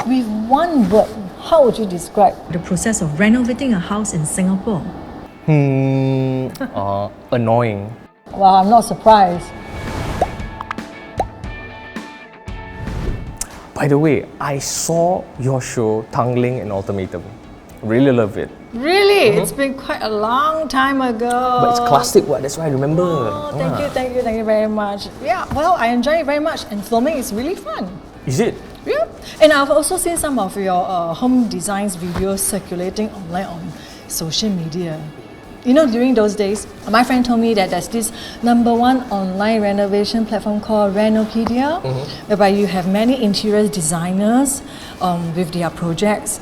With one word, how would you describe The process of renovating a house in Singapore. Annoying. Well, I'm not surprised. By the way, I saw your show Tanglin and Ultimatum. Really love it. Really? It's been quite a long time ago. But it's classic, what? That's why I remember. Oh, thank you very much. Yeah, well, I enjoy it very much, and filming is really fun. Is it? Yeah, and I've also seen some of your home designs videos circulating online on social media. You know, during those days, my friend told me that there's this #1 online renovation platform called Renopedia, whereby you have many interior designers with their projects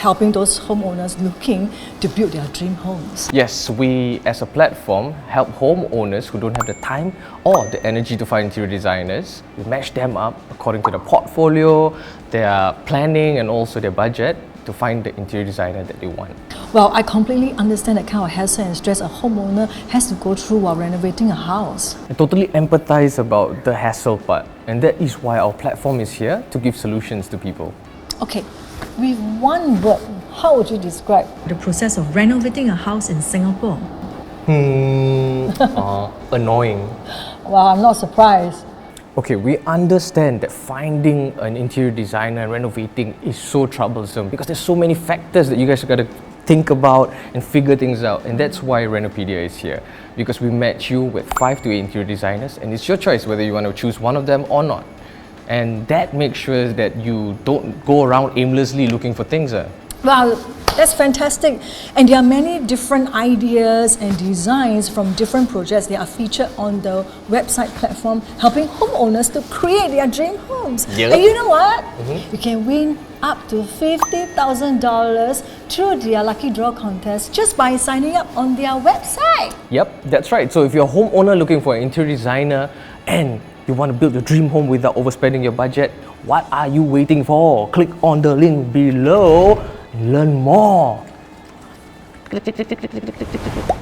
helping those homeowners looking to build their dream homes. Yes, we as a platform help homeowners who don't have the time or the energy to find interior designers. We match them up according to their portfolio, their planning and also their budget to find the interior designer that they want. Well, I completely understand the kind of hassle and stress a homeowner has to go through while renovating a house. I totally empathize about the hassle part, and that is why our platform is here to give solutions to people. Okay, with one word, how would you describe The process of renovating a house in Singapore. Annoying. Well, I'm not surprised. Okay, we understand that finding an interior designer and renovating is so troublesome because there's so many factors that you guys got to think about and figure things out, and that's why Renopedia is here, because we match you with 5 to 8 interior designers, and it's your choice whether you want to choose one of them or not, and that makes sure that you don't go around aimlessly looking for things. Wow, that's fantastic. And there are many different ideas and designs from different projects that are featured on the website platform, helping homeowners to create their dream homes. Yep. And you know what? You can win up to $50,000 through their lucky draw contest just by signing up on their website. Yep, that's right. So if you're a homeowner looking for an interior designer and you want to build your dream home without overspending your budget, what are you waiting for? Click on the link below and learn more. Click, click, click, click, click, click, click, click.